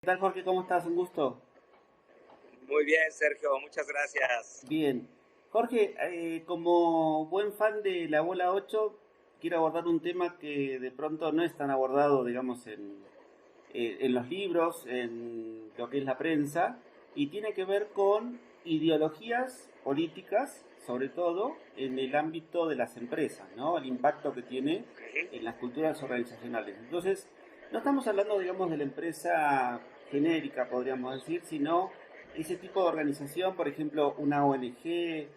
¿Qué tal, Jorge? ¿Cómo estás? Un gusto. Muy bien, Sergio, muchas gracias. Bien. Jorge, como buen fan de la bola 8, quiero abordar un tema que de pronto no es tan abordado, digamos, en los libros, en lo que es la prensa, y tiene que ver con ideologías políticas, sobre todo en el ámbito de las empresas, ¿no? El impacto que tiene en las culturas organizacionales. Entonces, no estamos hablando, digamos, de la empresa genérica, podríamos decir, sino ese tipo de organización, por ejemplo, una ONG,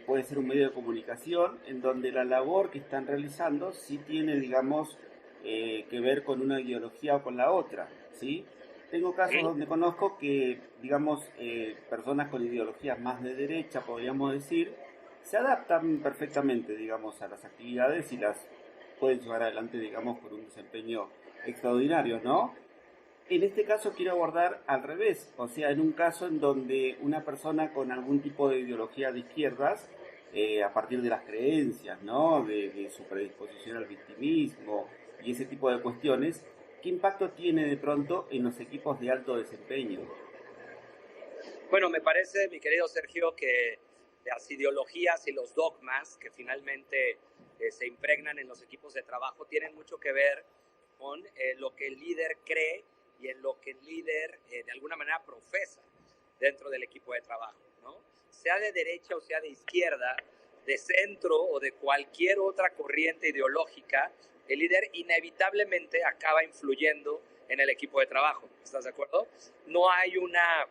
puede ser un medio de comunicación, en donde la labor que están realizando sí tiene, digamos, que ver con una ideología o con la otra, ¿sí? Tengo casos Ujú. donde conozco que, digamos, personas con ideologías más de derecha, podríamos decir, se adaptan perfectamente, digamos, a las actividades y las pueden llevar adelante, digamos, con un desempeño extraordinario, ¿no? En este caso quiero abordar al revés, o sea, en un caso en donde una persona con algún tipo de ideología de izquierdas, a partir de las creencias, ¿no? De su predisposición al victimismo y ese tipo de cuestiones, ¿qué impacto tiene de pronto en los equipos de alto desempeño? Bueno, me parece, mi querido Sergio, que las ideologías y los dogmas que finalmente se impregnan en los equipos de trabajo tienen mucho que ver con lo que el líder cree y en lo que el líder de alguna manera profesa dentro del equipo de trabajo, ¿no? Sea de derecha o sea de izquierda, de centro o de cualquier otra corriente ideológica, el líder inevitablemente acaba influyendo en el equipo de trabajo. ¿Estás de acuerdo? No hay una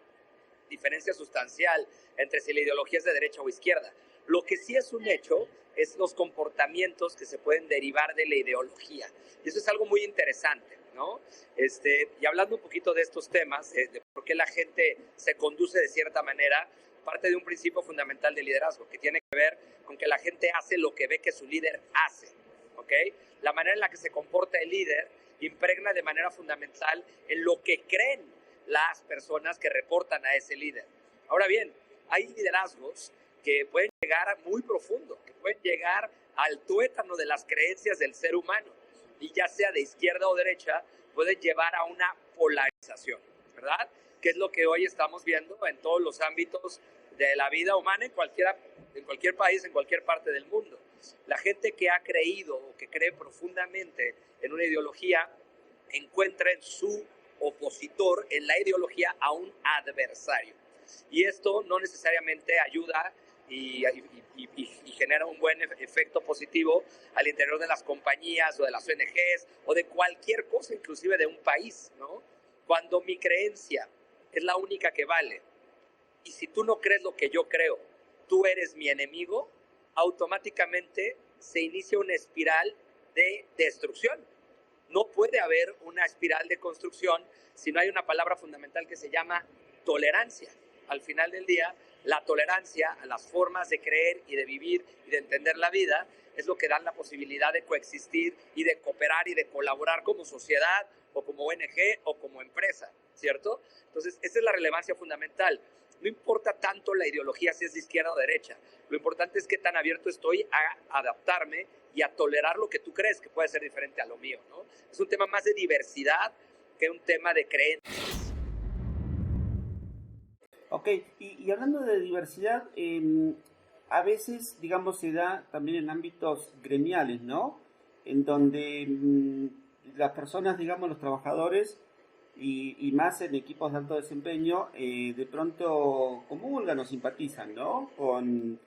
diferencia sustancial entre si la ideología es de derecha o izquierda. Lo que sí es un hecho es los comportamientos que se pueden derivar de la ideología. Y eso es algo muy interesante, ¿no? Y hablando un poquito de estos temas, de por qué la gente se conduce de cierta manera, parte de un principio fundamental de liderazgo, que tiene que ver con que la gente hace lo que ve que su líder hace, ¿ok? La manera en la que se comporta el líder impregna de manera fundamental en lo que creen las personas que reportan a ese líder. Ahora bien, hay liderazgos que pueden llegar muy profundo, que pueden llegar al tuétano de las creencias del ser humano y ya sea de izquierda o derecha, pueden llevar a una polarización, ¿verdad? Que es lo que hoy estamos viendo en todos los ámbitos de la vida humana en cualquier país, en cualquier parte del mundo. La gente que ha creído o que cree profundamente en una ideología encuentra en su opositor, en la ideología, a un adversario. Y esto no necesariamente ayuda y genera un buen efecto positivo al interior de las compañías o de las ONGs o de cualquier cosa, inclusive de un país, ¿no? Cuando mi creencia es la única que vale y si tú no crees lo que yo creo, tú eres mi enemigo, automáticamente se inicia una espiral de destrucción. No puede haber una espiral de construcción si no hay una palabra fundamental que se llama tolerancia. Al final del día, la tolerancia a las formas de creer y de vivir y de entender la vida es lo que dan la posibilidad de coexistir y de cooperar y de colaborar como sociedad o como ONG o como empresa, ¿cierto? Entonces, esa es la relevancia fundamental. No importa tanto la ideología si es de izquierda o derecha. Lo importante es qué tan abierto estoy a adaptarme y a tolerar lo que tú crees que puede ser diferente a lo mío, ¿no? Es un tema más de diversidad que un tema de creencias. Ok, y hablando de diversidad, a veces, digamos, se da también en ámbitos gremiales, ¿no? En donde las personas, digamos, los trabajadores, y más en equipos de alto desempeño, de pronto comulgan o simpatizan, ¿no? Con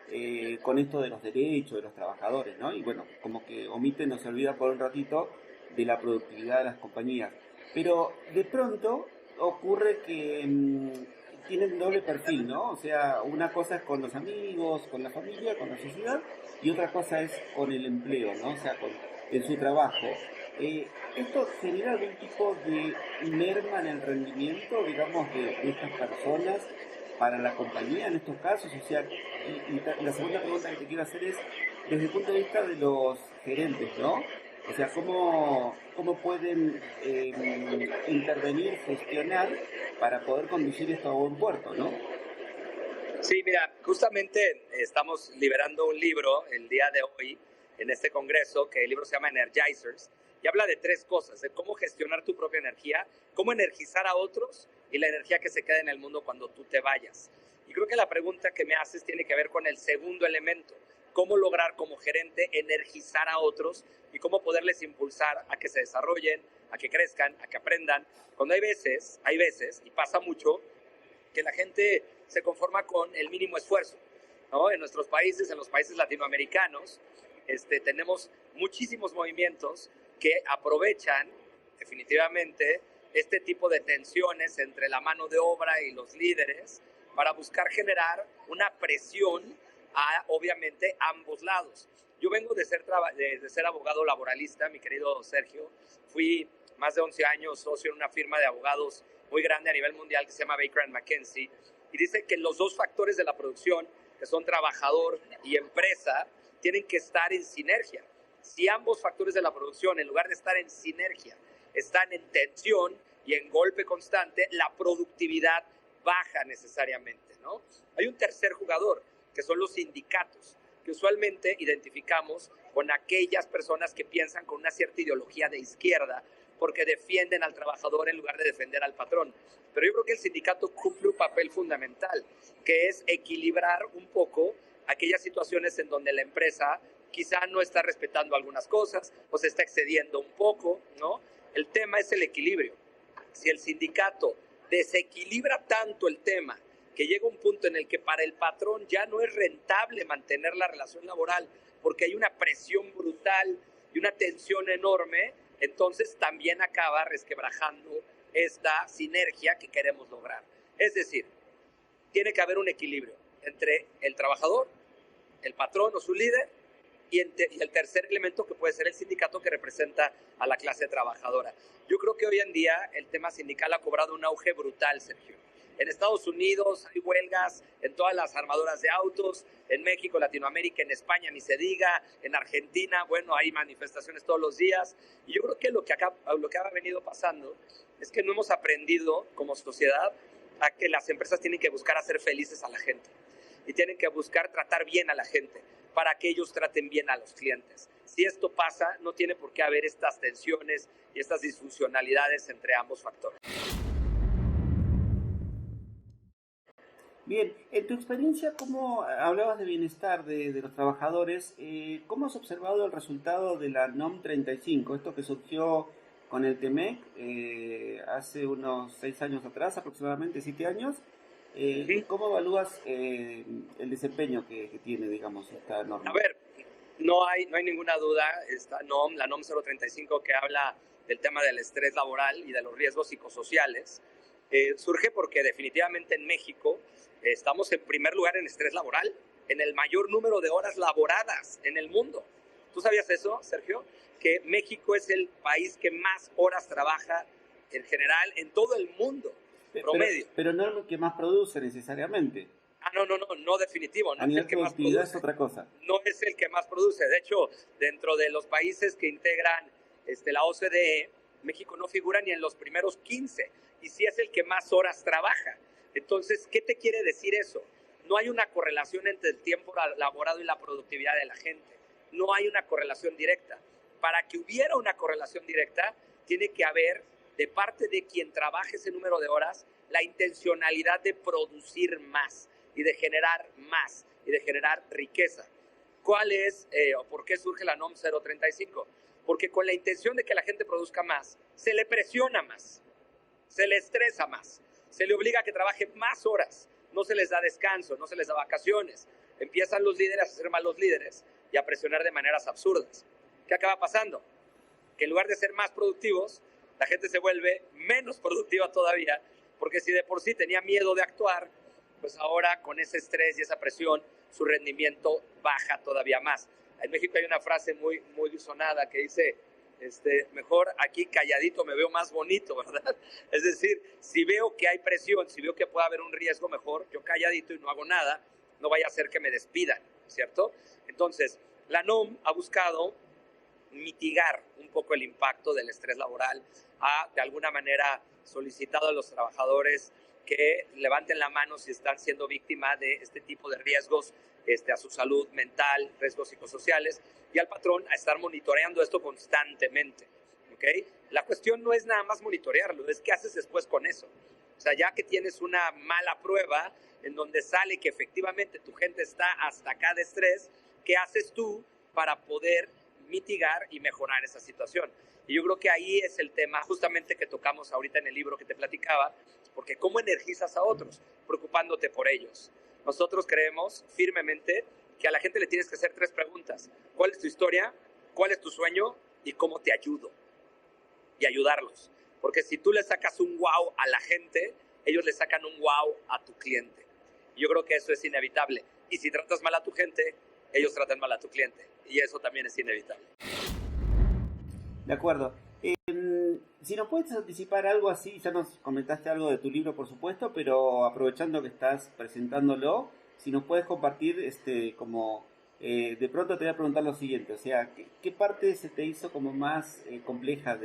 esto de los derechos de los trabajadores, ¿no? Y bueno, como que omiten o se olvidan por un ratito de la productividad de las compañías. Pero de pronto ocurre que tienen doble perfil, ¿no? O sea, una cosa es con los amigos, con la familia, con la sociedad, y otra cosa es con el empleo, ¿no? O sea, en su trabajo. ¿Esto genera algún tipo de merma en el rendimiento, digamos, de estas personas para la compañía en estos casos? O sea, y la segunda pregunta que te quiero hacer es, desde el punto de vista de los gerentes, ¿no? O sea, ¿cómo pueden intervenir, gestionar para poder conducir esto a buen puerto, ¿no? Sí, mira, justamente estamos liberando un libro el día de hoy en este congreso, que el libro se llama Energizers, y habla de 3 cosas, de cómo gestionar tu propia energía, cómo energizar a otros y la energía que se queda en el mundo cuando tú te vayas. Y creo que la pregunta que me haces tiene que ver con el segundo elemento, cómo lograr como gerente energizar a otros y cómo poderles impulsar a que se desarrollen, a que crezcan, a que aprendan. Cuando hay veces, y pasa mucho, que la gente se conforma con el mínimo esfuerzo, ¿no? En nuestros países, en los países latinoamericanos, tenemos muchísimos movimientos que aprovechan definitivamente este tipo de tensiones entre la mano de obra y los líderes para buscar generar una presión a, obviamente, ambos lados. Yo vengo de ser abogado laboralista, mi querido Sergio. Fui más de 11 años socio en una firma de abogados muy grande a nivel mundial que se llama Baker & McKenzie, y dice que los 2 factores de la producción, que son trabajador y empresa, tienen que estar en sinergia. Si ambos factores de la producción, en lugar de estar en sinergia, están en tensión y en golpe constante, la productividad baja necesariamente, ¿no? Hay un tercer jugador, que son los sindicatos, que usualmente identificamos con aquellas personas que piensan con una cierta ideología de izquierda, porque defienden al trabajador en lugar de defender al patrón. Pero yo creo que el sindicato cumple un papel fundamental, que es equilibrar un poco aquellas situaciones en donde la empresa quizá no está respetando algunas cosas o se está excediendo un poco, ¿no? El tema es el equilibrio. Si el sindicato desequilibra tanto el tema que llega un punto en el que para el patrón ya no es rentable mantener la relación laboral porque hay una presión brutal y una tensión enorme, entonces también acaba resquebrajando esta sinergia que queremos lograr. Es decir, tiene que haber un equilibrio entre el trabajador, el patrón o su líder, y el tercer elemento que puede ser el sindicato que representa a la clase trabajadora. Yo creo que hoy en día el tema sindical ha cobrado un auge brutal, Sergio. En Estados Unidos hay huelgas en todas las armadoras de autos, en México, Latinoamérica, en España, ni se diga, en Argentina, bueno, hay manifestaciones todos los días. Y yo creo que lo que ha venido pasando es que no hemos aprendido como sociedad a que las empresas tienen que buscar hacer felices a la gente y tienen que buscar tratar bien a la gente para que ellos traten bien a los clientes. Si esto pasa, no tiene por qué haber estas tensiones y estas disfuncionalidades entre ambos factores. Bien, en tu experiencia, ¿cómo hablabas de bienestar de los trabajadores? ¿Cómo has observado el resultado de la NOM 35? Esto que surgió con el TEMEC hace unos 6 años atrás, aproximadamente 7 años. ¿Cómo evalúas el desempeño que tiene, digamos, esta norma? A ver, no hay ninguna duda, esta NOM, la NOM 035, que habla del tema del estrés laboral y de los riesgos psicosociales, surge porque definitivamente en México estamos en primer lugar en estrés laboral, en el mayor número de horas laboradas en el mundo. ¿Tú sabías eso, Sergio? Que México es el país que más horas trabaja en general en todo el mundo, promedio. Pero no es lo que más produce necesariamente. No definitivo. No a nivel de productividad es otra cosa. No es el que más produce. De hecho, dentro de los países que integran la OCDE, México no figura ni en los primeros 15 y sí es el que más horas trabaja. Entonces, ¿qué te quiere decir eso? No hay una correlación entre el tiempo laborado y la productividad de la gente. No hay una correlación directa. Para que hubiera una correlación directa, tiene que haber, de parte de quien trabaje ese número de horas, la intencionalidad de producir más y de generar más y de generar riqueza. ¿Cuál es o por qué surge la NOM 035? Porque con la intención de que la gente produzca más, se le presiona más, se le estresa más, se le obliga a que trabaje más horas, no se les da descanso, no se les da vacaciones. Empiezan los líderes a ser malos líderes y a presionar de maneras absurdas. ¿Qué acaba pasando? Que en lugar de ser más productivos, la gente se vuelve menos productiva todavía, porque si de por sí tenía miedo de actuar, pues ahora con ese estrés y esa presión, su rendimiento baja todavía más. En México hay una frase muy sonada que dice, mejor aquí calladito me veo más bonito, ¿verdad? Es decir, si veo que hay presión, si veo que puede haber un riesgo, mejor yo calladito y no hago nada, no vaya a ser que me despidan, ¿cierto? Entonces, la NOM ha buscado mitigar un poco el impacto del estrés laboral, ha de alguna manera solicitado a los trabajadores que levanten la mano si están siendo víctimas de este tipo de riesgos a su salud mental, riesgos psicosociales, y al patrón a estar monitoreando esto constantemente. ¿ok? La cuestión no es nada más monitorearlo, es qué haces después con eso. O sea, ya que tienes una mala prueba en donde sale que efectivamente tu gente está hasta acá de estrés, ¿qué haces tú para poder mitigar y mejorar esa situación? Y yo creo que ahí es el tema justamente que tocamos ahorita en el libro que te platicaba, porque ¿cómo energizas a otros? Preocupándote por ellos. Nosotros creemos firmemente que a la gente le tienes que hacer 3 preguntas. ¿Cuál es tu historia? ¿Cuál es tu sueño? ¿Y cómo te ayudo? Y ayudarlos. Porque si tú le sacas un wow a la gente, ellos le sacan un wow a tu cliente. Y yo creo que eso es inevitable. Y si tratas mal a tu gente, ellos tratan mal a tu cliente. Y eso también es inevitable. De acuerdo. Si nos puedes anticipar algo así, ya nos comentaste algo de tu libro, por supuesto, pero aprovechando que estás presentándolo, si nos puedes compartir, de pronto te voy a preguntar lo siguiente, o sea, ¿qué parte se te hizo como más compleja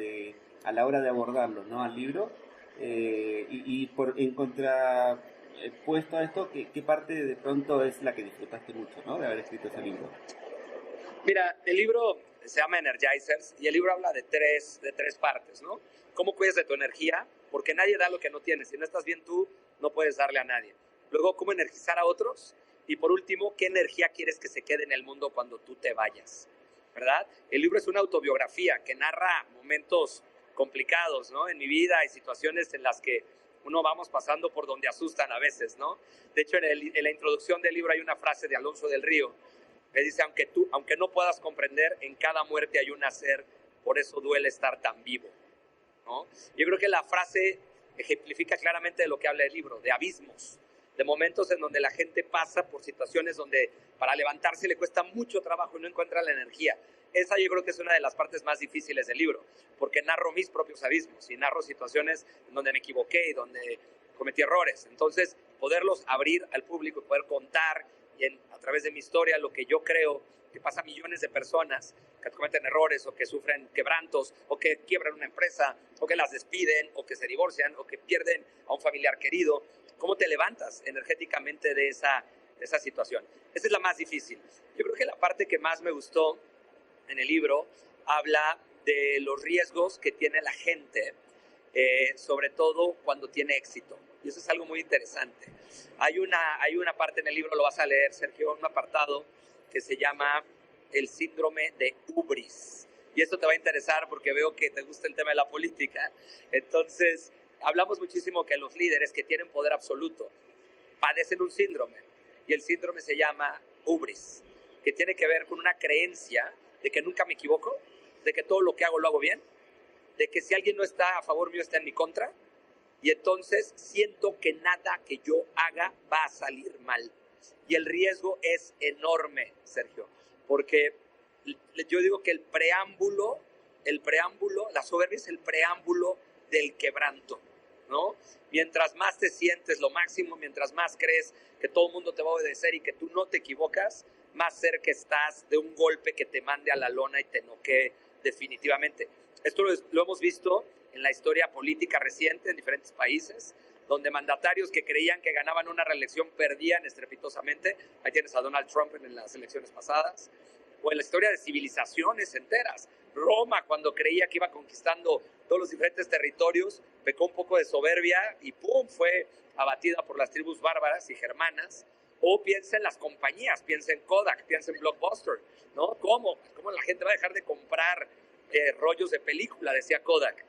a la hora de abordarlo, ¿no? Al libro? En contrapuesto a esto, ¿qué parte de pronto es la que disfrutaste mucho, ¿no? De haber escrito ese libro. Mira, el libro se llama Energizers y el libro habla de tres partes, ¿no? Cómo cuidas de tu energía, porque nadie da lo que no tienes. Si no estás bien tú, no puedes darle a nadie. Luego, cómo energizar a otros. Y por último, qué energía quieres que se quede en el mundo cuando tú te vayas, ¿verdad? El libro es una autobiografía que narra momentos complicados, ¿no? En mi vida y situaciones en las que uno vamos pasando por donde asustan a veces, ¿no? De hecho, en la introducción del libro hay una frase de Alonso del Río. Me dice, aunque no puedas comprender, en cada muerte hay un nacer, por eso duele estar tan vivo, ¿no? Yo creo que la frase ejemplifica claramente de lo que habla el libro, de abismos, de momentos en donde la gente pasa por situaciones donde para levantarse le cuesta mucho trabajo y no encuentra la energía. Esa yo creo que es una de las partes más difíciles del libro, porque narro mis propios abismos y narro situaciones en donde me equivoqué y donde cometí errores. Entonces, poderlos abrir al público y poder contar y a través de mi historia lo que yo creo que pasa a millones de personas que cometen errores o que sufren quebrantos o que quiebran una empresa o que las despiden o que se divorcian o que pierden a un familiar querido. ¿Cómo te levantas energéticamente de esa situación? Esa es la más difícil. Yo creo que la parte que más me gustó en el libro habla de los riesgos que tiene la gente, sobre todo cuando tiene éxito. Y eso es algo muy interesante. Hay una parte en el libro, lo vas a leer, Sergio, un apartado que se llama el síndrome de hubris. Y esto te va a interesar porque veo que te gusta el tema de la política. Entonces, hablamos muchísimo que los líderes que tienen poder absoluto padecen un síndrome. Y el síndrome se llama hubris, que tiene que ver con una creencia de que nunca me equivoco, de que todo lo que hago lo hago bien, de que si alguien no está a favor mío está en mi contra, y entonces siento que nada que yo haga va a salir mal. Y el riesgo es enorme, Sergio, porque yo digo que el preámbulo, la soberbia es el preámbulo del quebranto, ¿no? Mientras más te sientes lo máximo, mientras más crees que todo el mundo te va a obedecer y que tú no te equivocas, más cerca estás de un golpe que te mande a la lona y te noquee definitivamente. Esto lo hemos visto en la historia política reciente en diferentes países, donde mandatarios que creían que ganaban una reelección perdían estrepitosamente. Ahí tienes a Donald Trump en las elecciones pasadas. O en la historia de civilizaciones enteras. Roma, cuando creía que iba conquistando todos los diferentes territorios, pecó un poco de soberbia y ¡pum!, fue abatida por las tribus bárbaras y germanas. O piensa en las compañías, piensa en Kodak, piensa en Blockbuster, ¿no? ¿Cómo la gente va a dejar de comprar rollos de película, decía Kodak,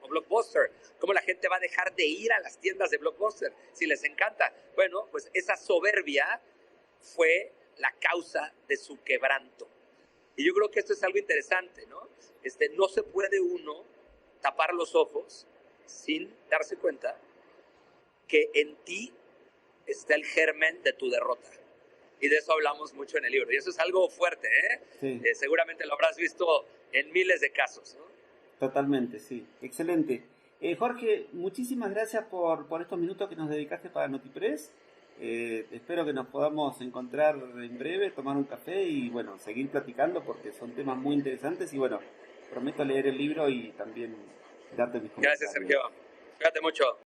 o Blockbuster? ¿Cómo la gente va a dejar de ir a las tiendas de Blockbuster si les encanta? Bueno, pues esa soberbia fue la causa de su quebranto. Y yo creo que esto es algo interesante, ¿no? No se puede uno tapar los ojos sin darse cuenta que en ti está el germen de tu derrota. Y de eso hablamos mucho en el libro. Y eso es algo fuerte, ¿eh? Sí. Seguramente lo habrás visto en miles de casos, ¿no? Totalmente, sí. Excelente. Jorge, muchísimas gracias por estos minutos que nos dedicaste para Notipress. Espero que nos podamos encontrar en breve, tomar un café y bueno, seguir platicando porque son temas muy interesantes y bueno, prometo leer el libro y también darte mis comentarios. Gracias, Sergio. Cuídate mucho.